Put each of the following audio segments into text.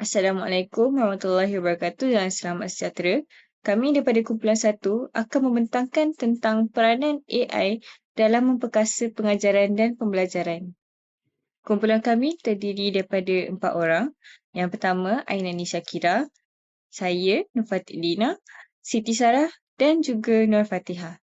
Assalamualaikum warahmatullahi wabarakatuh dan selamat sejahtera. Kami daripada kumpulan 1 akan membentangkan tentang peranan AI dalam memperkasa pengajaran dan pembelajaran. Kumpulan kami terdiri daripada 4 orang. Yang pertama, Ainani Shakira, saya, Nurfati Lina, Siti Sarah dan juga Nur Fatihah.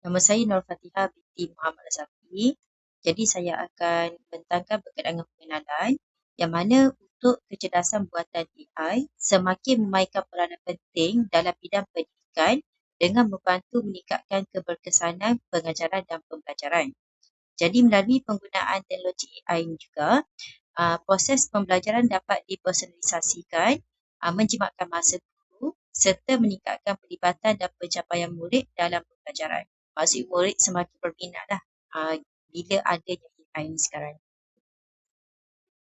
Nama saya Nur Fatihah binti Muhammad Zafi. Jadi saya akan membentangkan berkaitan dengan pengenalan yang mana untuk kecerdasan buatan AI semakin memainkan peranan penting dalam bidang pendidikan dengan membantu meningkatkan keberkesanan pengajaran dan pembelajaran. Jadi melalui penggunaan teknologi AI ini juga, proses pembelajaran dapat dipersonalisasikan, menjimatkan masa guru serta meningkatkan pelibatan dan pencapaian murid dalam pembelajaran. Maksud murid semakin berminatlah bila adanya AI ini sekarang.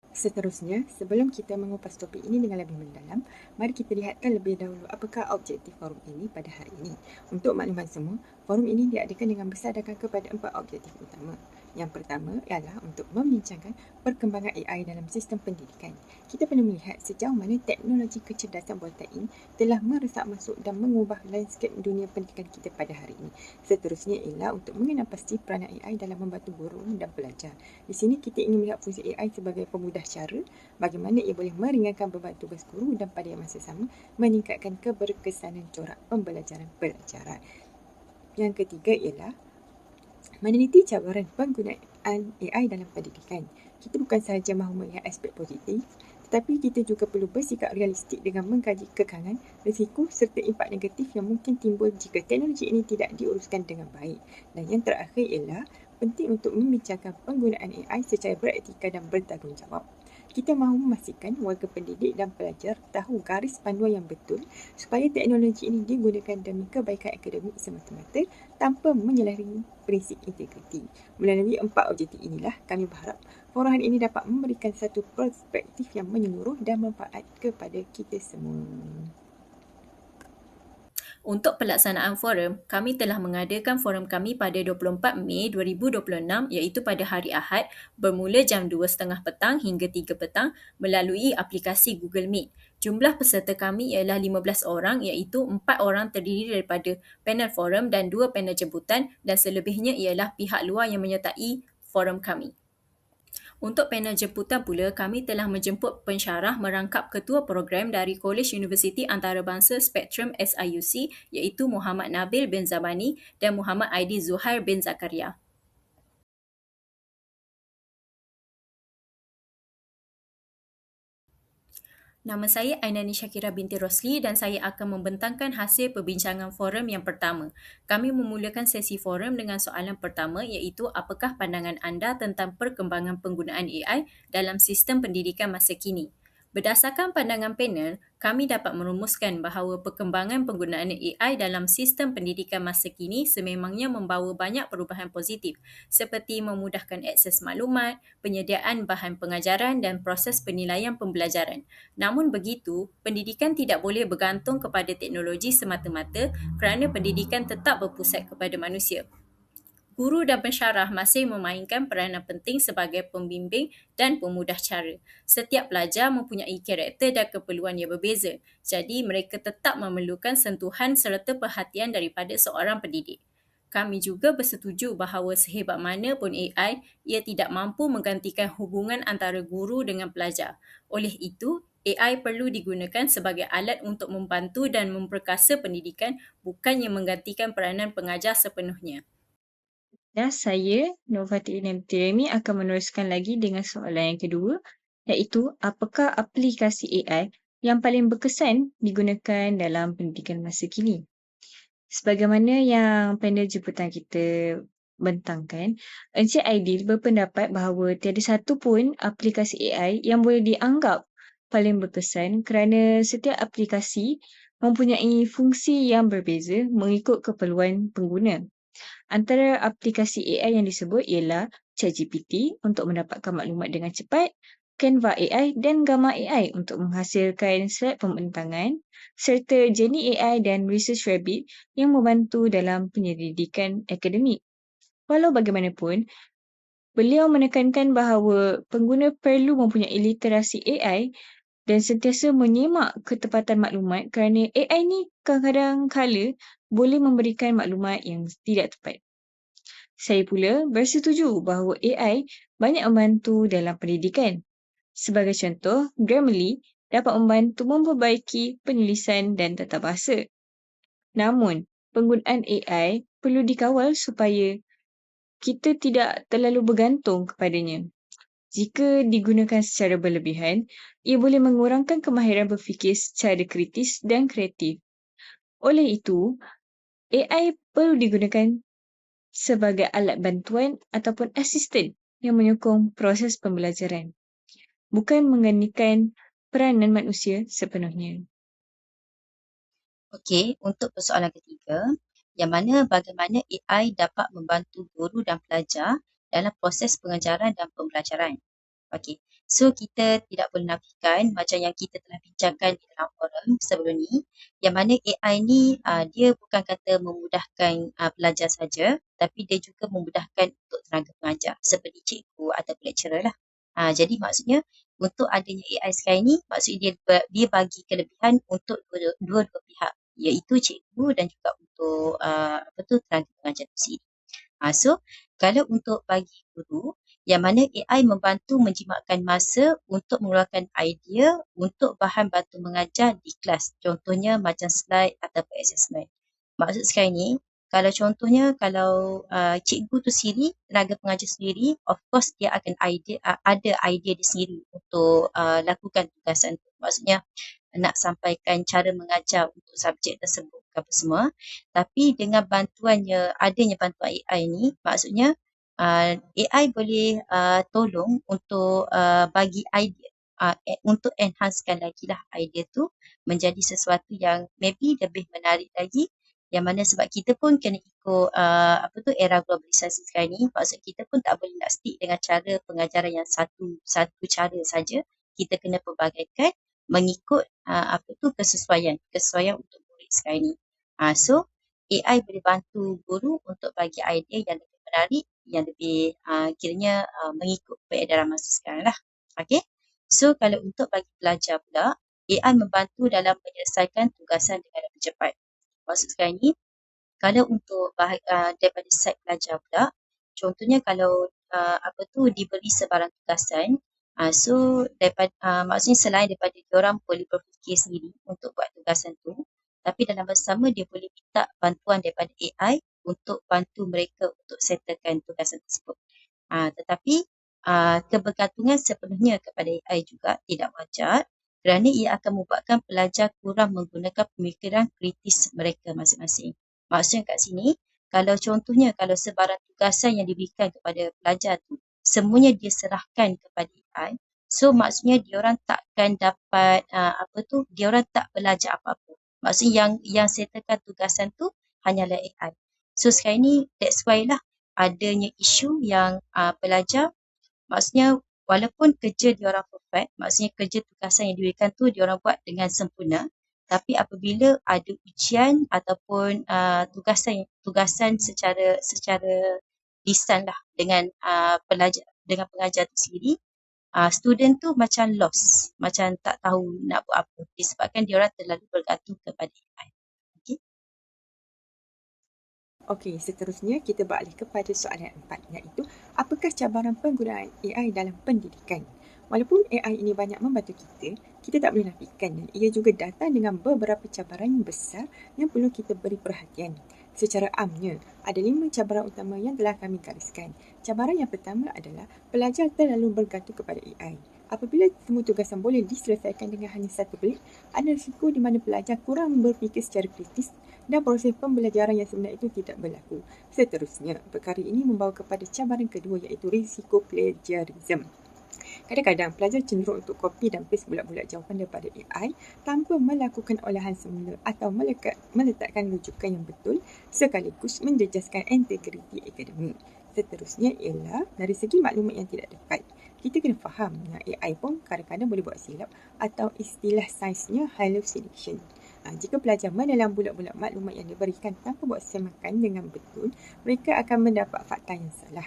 Seterusnya, sebelum kita mengupas topik ini dengan lebih mendalam, mari kita lihatkan lebih dahulu apakah objektif forum ini pada hari ini. Untuk makluman semua, forum ini diadakan dengan bersasarkan kepada 4 objektif utama. Yang pertama ialah untuk membincangkan perkembangan AI dalam sistem pendidikan. Kita perlu melihat sejauh mana teknologi kecerdasan buatan ini telah meresap masuk dan mengubah lanskap dunia pendidikan kita pada hari ini. Seterusnya ialah untuk mengenal pasti peranan AI dalam membantu guru dan pelajar. Di sini kita ingin melihat fungsi AI sebagai pemudah cara bagaimana ia boleh meringankan beban tugas guru dan pada masa sama meningkatkan keberkesanan corak pembelajaran-pelajaran. Yang ketiga ialah meneliti cabaran penggunaan AI dalam pendidikan. Kita bukan sahaja mahu melihat aspek positif, tetapi kita juga perlu bersikap realistik dengan mengkaji kekangan, risiko serta impak negatif yang mungkin timbul jika teknologi ini tidak diuruskan dengan baik. Dan yang terakhir ialah penting untuk membincangkan penggunaan AI secara beretika dan bertanggungjawab. Kita mahu memastikan warga pendidik dan pelajar tahu garis panduan yang betul supaya teknologi ini digunakan demi kebaikan akademik semata-mata tanpa menyelarihi prinsip integriti. Melalui 4 objektif inilah kami berharap forum ini dapat memberikan satu perspektif yang menyeluruh dan manfaat kepada kita semua. Untuk pelaksanaan forum, kami telah mengadakan forum kami pada 24 Mei 2026 iaitu pada hari Ahad bermula jam 2.30 petang hingga 3 petang melalui aplikasi Google Meet. Jumlah peserta kami ialah 15 orang iaitu 4 orang terdiri daripada panel forum dan 2 panel jemputan dan selebihnya ialah pihak luar yang menyertai forum kami. Untuk panel jemputan pula, kami telah menjemput pensyarah merangkap ketua program dari Kolej Universiti Antarabangsa Spektrum SIUC iaitu Muhammad Nabil bin Zabani dan Muhammad Aidi Zuhair bin Zakaria. Nama saya Ainani Shakira binti Rosli dan saya akan membentangkan hasil perbincangan forum yang pertama. Kami memulakan sesi forum dengan soalan pertama iaitu apakah pandangan anda tentang perkembangan penggunaan AI dalam sistem pendidikan masa kini? Berdasarkan pandangan panel, kami dapat merumuskan bahawa perkembangan penggunaan AI dalam sistem pendidikan masa kini sememangnya membawa banyak perubahan positif seperti memudahkan akses maklumat, penyediaan bahan pengajaran dan proses penilaian pembelajaran. Namun begitu, pendidikan tidak boleh bergantung kepada teknologi semata-mata kerana pendidikan tetap berpusat kepada manusia. Guru dan pensyarah masih memainkan peranan penting sebagai pembimbing dan pemudah cara. Setiap pelajar mempunyai karakter dan keperluan yang berbeza, jadi mereka tetap memerlukan sentuhan serta perhatian daripada seorang pendidik. Kami juga bersetuju bahawa sehebat mana pun AI, ia tidak mampu menggantikan hubungan antara guru dengan pelajar. Oleh itu, AI perlu digunakan sebagai alat untuk membantu dan memperkasa pendidikan, bukannya menggantikan peranan pengajar sepenuhnya. Dan saya, Nurfati Remy akan meneruskan lagi dengan soalan yang kedua iaitu apakah aplikasi AI yang paling berkesan digunakan dalam pendidikan masa kini? Sebagaimana yang panel jemputan kita bentangkan, Encik Aidil berpendapat bahawa tiada satu pun aplikasi AI yang boleh dianggap paling berkesan kerana setiap aplikasi mempunyai fungsi yang berbeza mengikut keperluan pengguna. Antara aplikasi AI yang disebut ialah ChatGPT untuk mendapatkan maklumat dengan cepat, Canva AI dan Gamma AI untuk menghasilkan slide pembentangan, serta Jenny AI dan Research Rabbit yang membantu dalam penyelidikan akademik. Walau bagaimanapun, Beliau menekankan bahawa pengguna perlu mempunyai literasi AI dan sentiasa menyemak ketepatan maklumat kerana AI ni kadang-kadang kala boleh memberikan maklumat yang tidak tepat. Saya pula bersetuju bahawa AI banyak membantu dalam pendidikan. Sebagai contoh, Grammarly dapat membantu memperbaiki penulisan dan tata bahasa. Namun, penggunaan AI perlu dikawal supaya kita tidak terlalu bergantung kepadanya. Jika digunakan secara berlebihan, ia boleh mengurangkan kemahiran berfikir secara kritis dan kreatif. Oleh itu, AI perlu digunakan sebagai alat bantuan ataupun asisten yang menyokong proses pembelajaran, bukan menggantikan peranan manusia sepenuhnya. Okey, untuk persoalan ketiga, yang mana bagaimana AI dapat membantu guru dan pelajar dalam proses pengajaran dan pembelajaran. Okey, so kita tidak boleh nafikan macam yang kita telah bincangkan di dalam forum sebelum ni, yang mana AI ni dia bukan kata memudahkan pelajar saja, tapi dia juga memudahkan untuk tenaga pengajar seperti cikgu ataupun lecturer lah. Jadi maksudnya untuk adanya AI sekarang ni, maksudnya dia bagi kelebihan untuk dua-dua pihak, iaitu cikgu dan juga untuk tenaga pengajar itu sendiri. So, kalau untuk bagi guru, yang mana AI membantu menjimatkan masa untuk mengeluarkan idea untuk bahan bantu mengajar di kelas. Contohnya macam slide ataupun assessment. Maksud sekarang ni, kalau contohnya kalau cikgu tu sendiri, tenaga pengajar sendiri, of course dia akan ada idea dia sendiri untuk lakukan tugasan tu. Maksudnya nak sampaikan cara mengajar untuk subjek tersebut apa semua. Tapi dengan adanya bantuan AI ni, maksudnya AI boleh tolong untuk bagi idea, untuk enhancekan lagi lah idea tu menjadi sesuatu yang maybe lebih menarik lagi, yang mana sebab kita pun kena ikut era globalisasi sekarang ni. Maksud kita pun tak boleh nak stick dengan cara pengajaran yang satu cara saja. Kita kena pelbagaikan mengikut kesesuaian untuk murid sekarang ni. So AI boleh bantu guru untuk bagi idea yang lebih menarik, yang lebih kiranya mengikut peredaran masa sekarang lah. Okay. So kalau untuk bagi pelajar pula, AI membantu dalam menyelesaikan tugasan dengan lebih cepat. Maksud sekarang ni, kalau untuk daripada side pelajar pula, contohnya kalau diberi sebarang tugasan, so daripada maksudnya selain daripada diorang boleh berfikir sendiri untuk buat tugasan tu, tapi dalam masa sama dia boleh minta bantuan daripada AI untuk bantu mereka untuk settlekan tugasan tersebut. Tetapi kebergantungan sepenuhnya kepada AI juga tidak wajar, kerana ia akan membuatkan pelajar kurang menggunakan pemikiran kritis mereka masing-masing. Maksudnya kat sini, kalau contohnya kalau sebarang tugasan yang diberikan kepada pelajar tu semuanya dia serahkan kepada AI, so maksudnya diorang takkan dapat diorang tak belajar apa-apa. Maksudnya yang settlekan tugasan tu hanyalah AI. So sekarang ni that's why lah adanya isu yang pelajar, maksudnya walaupun kerja diorang perfect, maksudnya kerja tugasan yang diberikan tu diorang buat dengan sempurna, tapi apabila ada ujian ataupun tugasan secara lisan lah dengan pengajar tu sendiri, student tu macam lost, macam tak tahu nak buat apa disebabkan diorang terlalu bergantung kepada AI. Okey, seterusnya kita beralih kepada soalan 4, iaitu apakah cabaran penggunaan AI dalam pendidikan? Walaupun AI ini banyak membantu kita tak boleh nafikan dan ia juga datang dengan beberapa cabaran yang besar yang perlu kita beri perhatian. Secara amnya, ada 5 cabaran utama yang telah kami gariskan. Cabaran yang pertama adalah pelajar terlalu bergantung kepada AI. Apabila semua tugasan boleh diselesaikan dengan hanya satu klik, ada risiko di mana pelajar kurang berfikir secara kritis dan proses pembelajaran yang sebenar itu tidak berlaku. Seterusnya, perkara ini membawa kepada cabaran kedua, iaitu risiko plagiarism. Kadang-kadang pelajar cenderung untuk copy dan paste bulat-bulat jawapan daripada AI tanpa melakukan olahan semula atau meletakkan rujukan yang betul sekaligus menjejaskan integriti akademik. Seterusnya ialah dari segi maklumat yang tidak tepat. Kita kena faham yang AI pun kadang-kadang boleh buat silap atau istilah sainsnya hallucination. Jika pelajar menelan bulat-bulat maklumat yang diberikan tanpa buat semakan dengan betul, mereka akan mendapat fakta yang salah.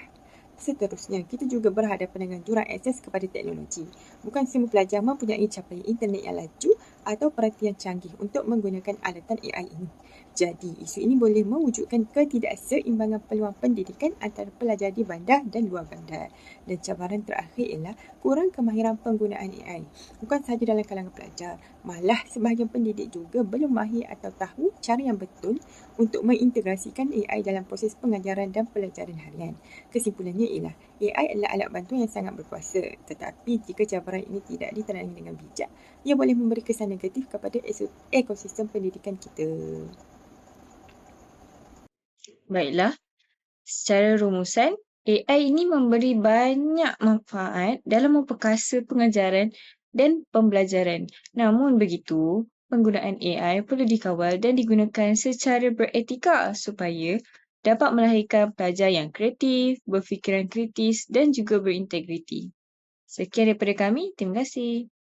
Seterusnya, kita juga berhadapan dengan jurang akses kepada teknologi. Bukan semua pelajar mempunyai capaian internet yang laju atau perhatian canggih untuk menggunakan alatan AI ini. Jadi, isu ini boleh mewujudkan ketidakseimbangan peluang pendidikan antara pelajar di bandar dan luar bandar. Dan cabaran terakhir ialah kurang kemahiran penggunaan AI. Bukan sahaja dalam kalangan pelajar, malah sebahagian pendidik juga belum mahir atau tahu cara yang betul untuk mengintegrasikan AI dalam proses pengajaran dan pelajaran harian. Kesimpulannya ialah AI adalah alat bantu yang sangat berkuasa, tetapi jika cabaran ini tidak ditangani dengan bijak, ia boleh memberi kesan negatif kepada ekosistem pendidikan kita. Baiklah, secara rumusan, AI ini memberi banyak manfaat dalam memperkasa pengajaran dan pembelajaran. Namun begitu, penggunaan AI perlu dikawal dan digunakan secara beretika supaya dapat melahirkan pelajar yang kreatif, berfikiran kritis dan juga berintegriti. Sekian daripada kami. Terima kasih.